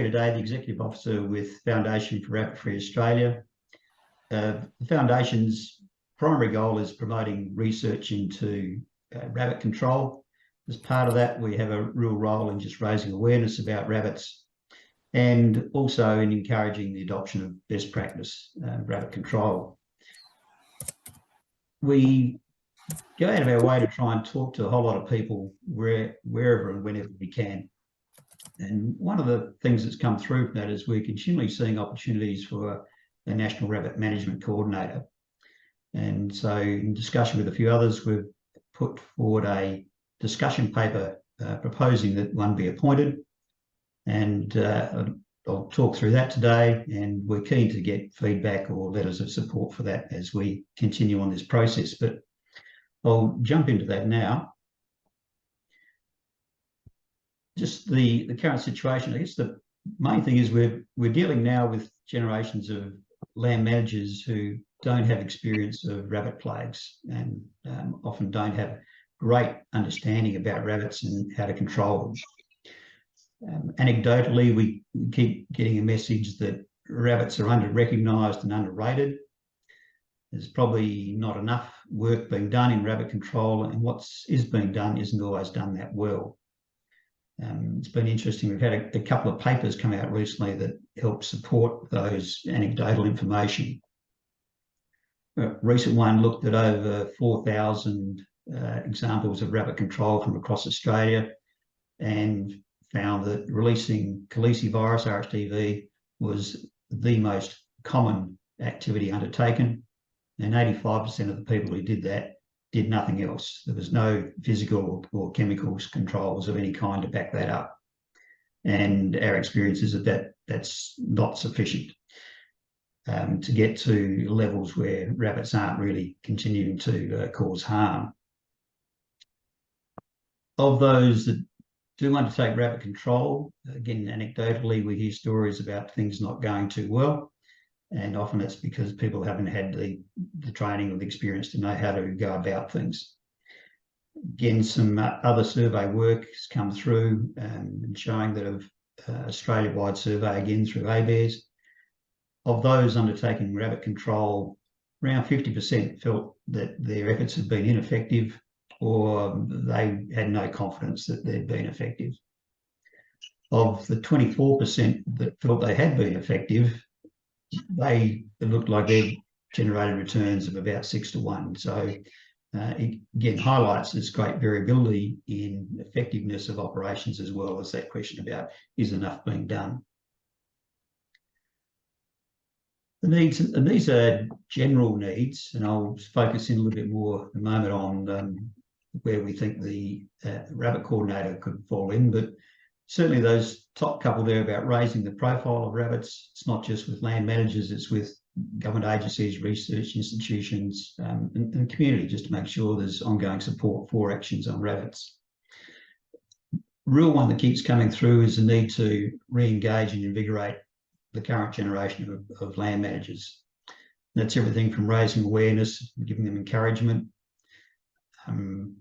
Today, the Executive Officer with Foundation for Rabbit Free Australia. The Foundation's primary goal is promoting research into rabbit control. As part of that, we have a real role in just raising awareness about rabbits and also in encouraging the adoption of best practice rabbit control. We go out of our way to try and talk to a whole lot of people wherever and whenever we can. And one of the things that's come through from that is we're continually seeing opportunities for a National Rabbit Management Coordinator. And so in discussion with a few others, we've put forward a discussion paper proposing that one be appointed. And I'll talk through that today, and we're keen to get feedback or letters of support for that as we continue on this process. But I'll jump into that now. Just the current situation, I guess the main thing is we're dealing now with generations of land managers who don't have experience of rabbit plagues and often don't have great understanding about rabbits and how to control them. Anecdotally, we keep getting a message that rabbits are under-recognised and underrated. There's probably not enough work being done in rabbit control, and what is being done isn't always done that well. It's been interesting. We've had a couple of papers come out recently that help support those anecdotal information. A recent one looked at over 4,000 examples of rabbit control from across Australia and found that releasing calicivirus, RHDV, was the most common activity undertaken, and 85% of the people who did that did nothing else. There was no physical or chemicals controls of any kind to back that up. And our experience is that that's not sufficient to get to levels where rabbits aren't really continuing to cause harm. Of those that do undertake rabbit control, again, anecdotally, we hear stories about things not going too well. And often it's because people haven't had the training or the experience to know how to go about things. Again, some other survey work has come through and showing that of Australia-wide survey, again through ABARES, of those undertaking rabbit control, around 50% felt that their efforts had been ineffective or they had no confidence that they'd been effective. Of the 24% that felt they had been effective, it looked like they'd generated returns of about 6 to 1. So it again highlights this great variability in effectiveness of operations, as well as that question about is enough being done. The needs, and these are general needs, and I'll focus in a little bit more in a moment on where we think the rabbit coordinator could fall in, but certainly those top couple there about raising the profile of rabbits. It's not just with land managers, it's with government agencies, research institutions, and community, just to make sure there's ongoing support for actions on rabbits. Real one that keeps coming through is the need to re-engage and invigorate the current generation of land managers. That's everything from raising awareness, giving them encouragement,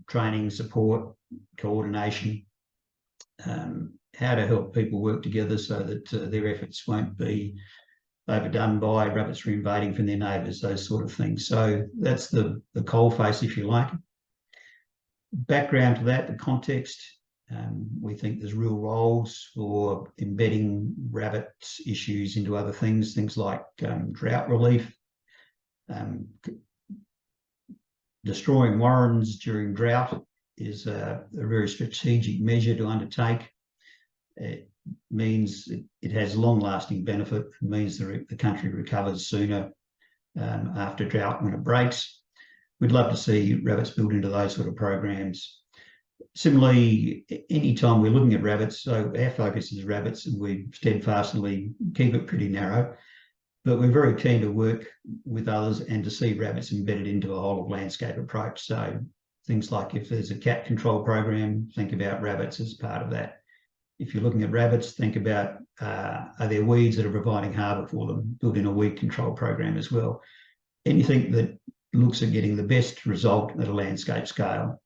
training, support, coordination, how to help people work together so that their efforts won't be overdone by rabbits reinvading from their neighbours, those sort of things. So that's the coalface, if you like. Background to that, the context, we think there's real roles for embedding rabbit issues into other things like drought relief, destroying warrens during drought is a very strategic measure to undertake. It means it has long-lasting benefit. It means the country recovers sooner after drought when it breaks. We'd love to see rabbits built into those sort of programs. Similarly, anytime we're looking at rabbits, so our focus is rabbits and we steadfastly keep it pretty narrow, but we're very keen to work with others and to see rabbits embedded into a whole of landscape approach. So things like if there's a cat control program, think about rabbits as part of that. If you're looking at rabbits, think about are there weeds that are providing harbour for them, build in a weed control program as well. Anything that looks at getting the best result at a landscape scale.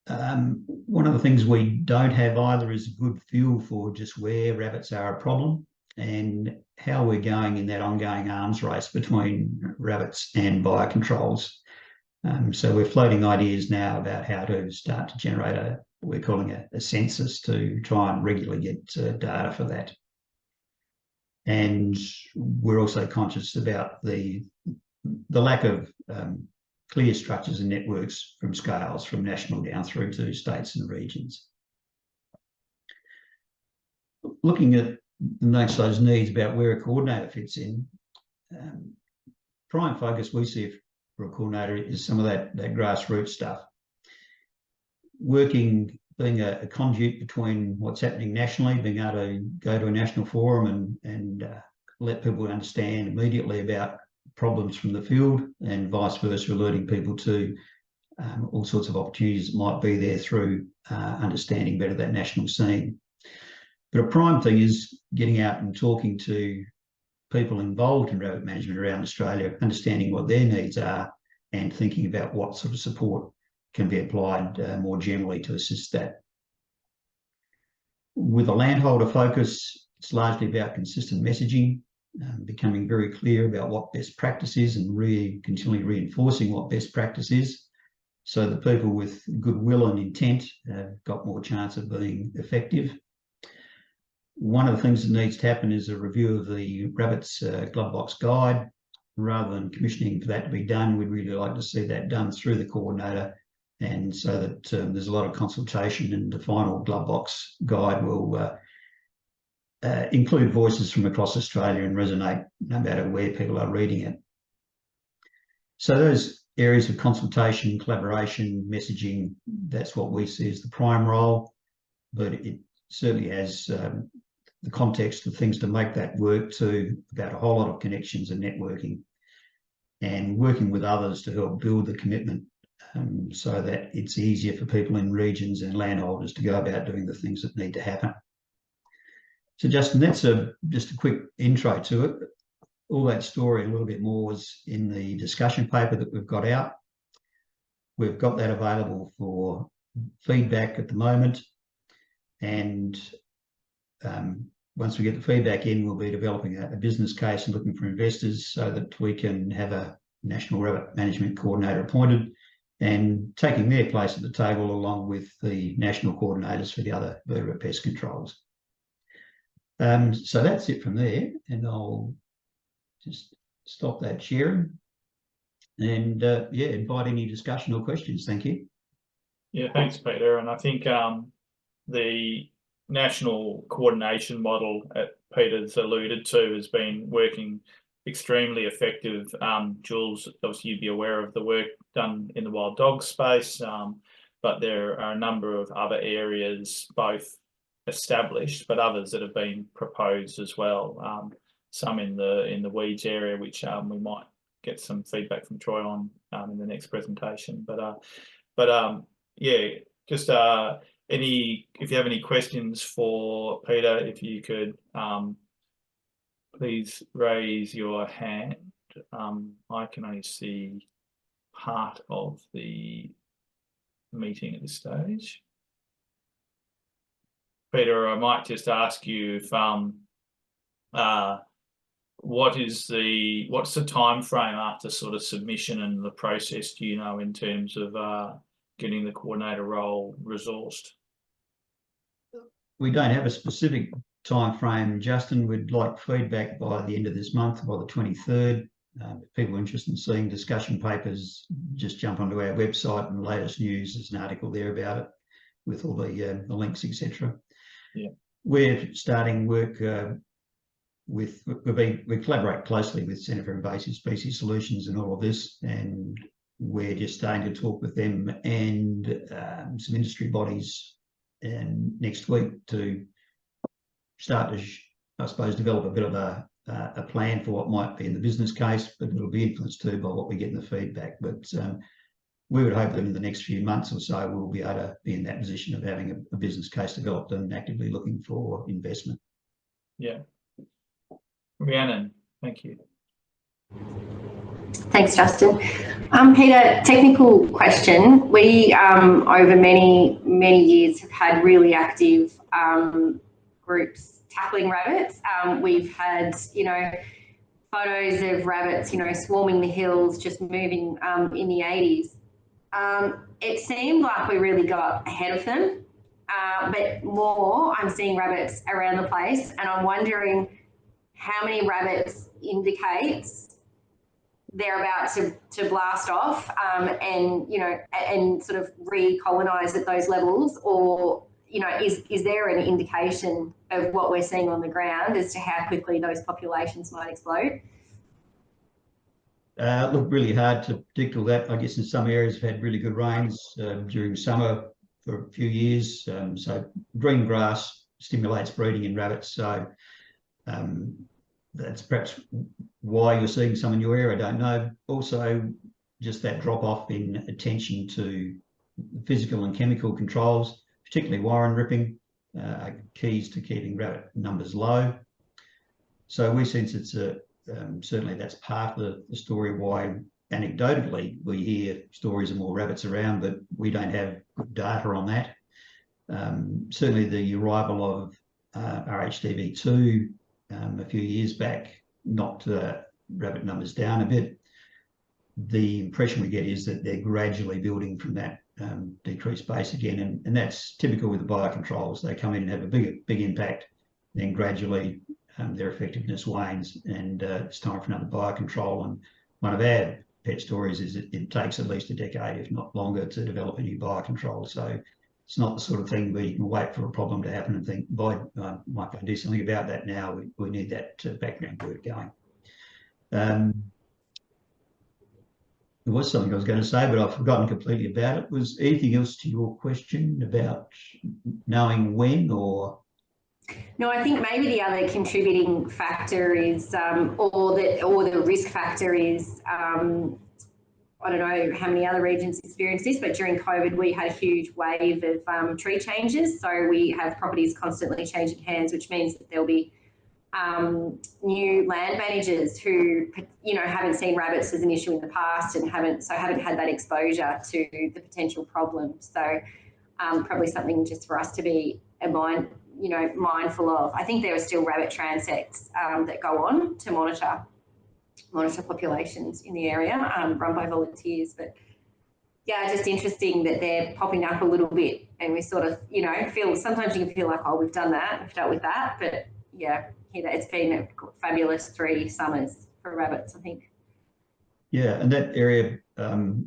One of the things we don't have either is a good feel for just where rabbits are a problem and how we're going in that ongoing arms race between rabbits and biocontrols. So we're floating ideas now about how to start to generate what we're calling a census to try and regularly get data for that. And we're also conscious about the lack of clear structures and networks from scales from national down through to states and regions. Looking at amongst those needs about where a coordinator fits in, prime focus we see for a coordinator is some of that grassroots stuff. Being a conduit between what's happening nationally, being able to go to a national forum and let people understand immediately about problems from the field, and vice versa, alerting people to all sorts of opportunities that might be there through understanding better that national scene. But a prime thing is getting out and talking to people involved in rabbit management around Australia, understanding what their needs are and thinking about what sort of support can be applied more generally to assist that. With a landholder focus, it's largely about consistent messaging, becoming very clear about what best practice is and continually reinforcing what best practice is, so that people with goodwill and intent have got more chance of being effective. One of the things that needs to happen is a review of the rabbits glove box guide. Rather than commissioning for that to be done, we'd really like to see that done through the coordinator, and so that there's a lot of consultation, and the final glove box guide will include voices from across Australia and resonate no matter where people are reading it. So those areas of consultation, collaboration, messaging, that's what we see as the prime role, but it certainly has the context of things to make that work too, about a whole lot of connections and networking and working with others to help build the commitment, so that it's easier for people in regions and landholders to go about doing the things that need to happen. So Justin, that's just a quick intro to it. All that story and a little bit more was in the discussion paper that we've got out. We've got that available for feedback at the moment, and once we get the feedback in, we'll be developing a business case and looking for investors so that we can have a National Rabbit Management Coordinator appointed and taking their place at the table along with the national coordinators for the other vertebrate pest controls. So that's it from there, and I'll just stop that sharing and yeah, invite any discussion or questions. Thank you. Yeah, thanks, Peter. And I think the national coordination model that Peter's alluded to has been working extremely effective. Jules, obviously you'd be aware of the work done in the wild dog space, but there are a number of other areas, both established, but others that have been proposed as well. Some in the weeds area, which we might get some feedback from Troy on in the next presentation. But yeah, just if you have any questions for Peter, if you could please raise your hand. I can only see part of the meeting at this stage. Peter, I might just ask you if what's the time frame after sort of submission and the process, do you know, in terms of getting the coordinator role resourced? We don't have a specific time frame, Justin. We'd like feedback by the end of this month, by the 23rd. If people are interested in seeing discussion papers, just jump onto our website, and the latest news, there's an article there about it with all the links, etc. Yeah. We're starting work we collaborate closely with Centre for Invasive Species Solutions and all of this, and we're just starting to talk with them and some industry bodies next week to start to, I suppose, develop a bit of a plan for what might be in the business case, but it'll be influenced too by what we get in the feedback. But we would hope that in the next few months or so, we'll be able to be in that position of having a business case developed and actively looking for investment. Yeah. Rhiannon, thank you. Thanks, Justin. Peter, technical question. We, over many years, have had really active groups tackling rabbits. We've had, photos of rabbits, swarming the hills, just moving in the 80s. It seemed like we really got ahead of them, but more, I'm seeing rabbits around the place, and I'm wondering how many rabbits indicates they're about to blast off and sort of recolonize at those levels, or is there an indication of what we're seeing on the ground as to how quickly those populations might explode? Look, really hard to predict all that. I guess in some areas have had really good rains during summer for a few years. So green grass stimulates breeding in rabbits. So that's perhaps why you're seeing some in your area, I don't know. Also, just that drop off in attention to physical and chemical controls, particularly warren ripping, are keys to keeping rabbit numbers low. So we sense it's certainly that's part of the story why anecdotally we hear stories of more rabbits around, but we don't have good data on that. Certainly the arrival of RHDV2 a few years back knocked rabbit numbers down a bit. The impression we get is that they're gradually building from that decreased base again, and that's typical with the biocontrols. They come in and have a big impact, then gradually their effectiveness wanes, and it's time for another biocontrol. And one of our pet stories is it takes at least a decade, if not longer, to develop a new biocontrol. So it's not the sort of thing where you can wait for a problem to happen and think, boy, I might go do something about that now. We need that background work going. There was something I was going to say, but I've forgotten completely about it. Was anything else to your question about knowing when, or? No, I think maybe the other contributing factor is, or the risk factor is, I don't know how many other regions experience this, but during COVID, we had a huge wave of tree changes. So we have properties constantly changing hands, which means that there'll be new land managers who, haven't seen rabbits as an issue in the past and haven't had that exposure to the potential problems. So probably something just for us to be mindful of. I think there are still rabbit transects that go on to monitor populations in the area, run by volunteers. But yeah, just interesting that they're popping up a little bit, and we sort of, feel, sometimes you can feel like, oh, we've done that, we've dealt with that. But yeah, it's been a fabulous 3 summers for rabbits, I think. Yeah, and that area,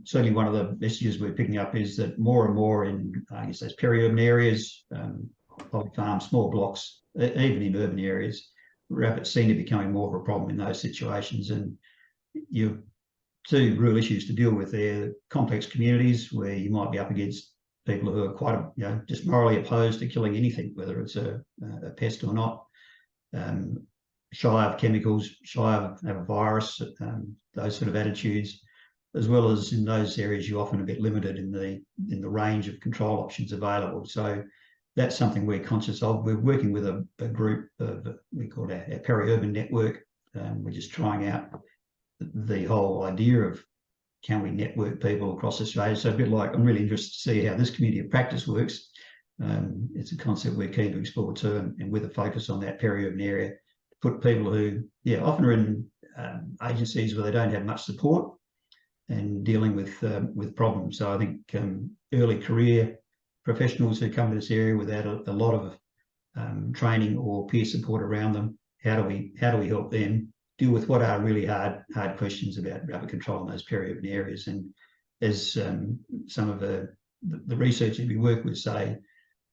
certainly one of the messages we're picking up is that more and more in, I guess, those peri-urban areas, public farms, small blocks, even in urban areas, rabbits seem to be becoming more of a problem in those situations. And you've 2 real issues to deal with there: complex communities where you might be up against people who are quite, just morally opposed to killing anything, whether it's a pest or not, shy of chemicals, shy of a virus, those sort of attitudes, as well as in those areas you're often a bit limited in the range of control options available. So that's something we're conscious of. We're working with a group we call our peri-urban network. We're just trying out the whole idea of, can we network people across Australia? So a bit like, I'm really interested to see how this community of practice works. It's a concept we're keen to explore too, and with a focus on that peri-urban area, put people who, often are in agencies where they don't have much support and dealing with problems. So I think early career professionals who come to this area without a lot of training or peer support around them, how do we help them deal with what are really hard questions about rabbit control in those peri-urban areas? And as some of the researchers we work with say,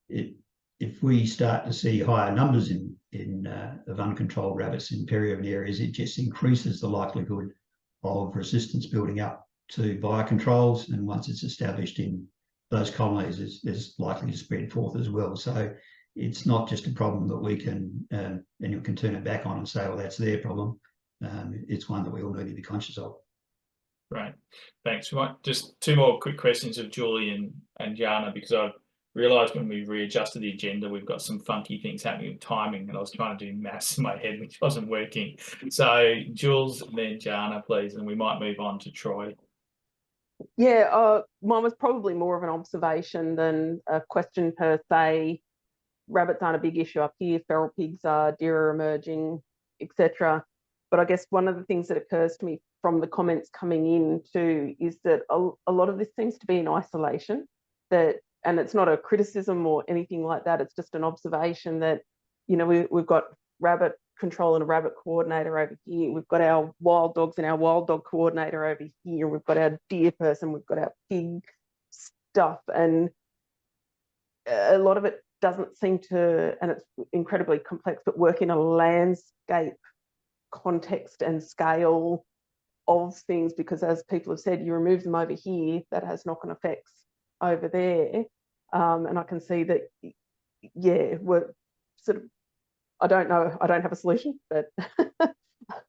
if we start to see higher numbers of uncontrolled rabbits in peri-urban areas, it just increases the likelihood of resistance building up to biocontrols. And once it's established in those colonies, is likely to spread forth as well. So it's not just a problem that we can, and you can turn it back on and say, well, that's their problem. It's one that we all need to be conscious of. Right, thanks. We might just 2 more quick questions of Julie and Jana, because I've realised when we readjusted the agenda, we've got some funky things happening with timing, and I was trying to do maths in my head, which wasn't working. So Jules and then Jana, please, and we might move on to Troy. Yeah, mine was probably more of an observation than a question per se. Rabbits aren't a big issue up here, feral pigs are, deer are emerging, etc. But I guess one of the things that occurs to me from the comments coming in too is that a lot of this seems to be in isolation, and it's not a criticism or anything like that, it's just an observation that, you know, we've got rabbit control and a rabbit coordinator over here, we've got our wild dogs and our wild dog coordinator over here, we've got our deer person, we've got our pig stuff, and a lot of it doesn't seem to, and it's incredibly complex, but work in a landscape context and scale of things, because as people have said, you remove them over here, that has knock-on effects over there. And I can see that, yeah, we're sort of, I don't know, I don't have a solution, but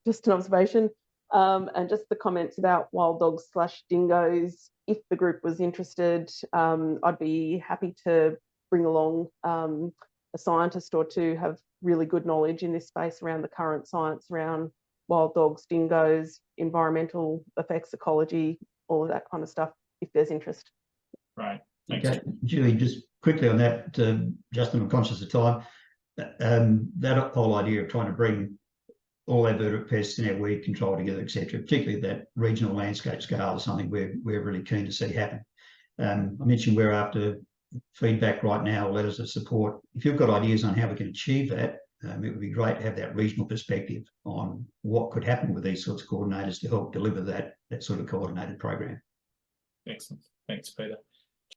just an observation. And just the comments about wild dogs / dingoes, if the group was interested, I'd be happy to bring along a scientist or two have really good knowledge in this space around the current science around wild dogs, dingoes, environmental effects, ecology, all of that kind of stuff, if there's interest. Right. Thanks. Okay, Julie, just quickly on that, Justin, I'm conscious of time. That whole idea of trying to bring all our vertebrate pests and our weed control together, etc., particularly that regional landscape scale, is something we're really keen to see happen. I mentioned we're after feedback right now, letters of support. If you've got ideas on how we can achieve that, it would be great to have that regional perspective on what could happen with these sorts of coordinators to help deliver that sort of coordinated program. Excellent. Thanks, Peter.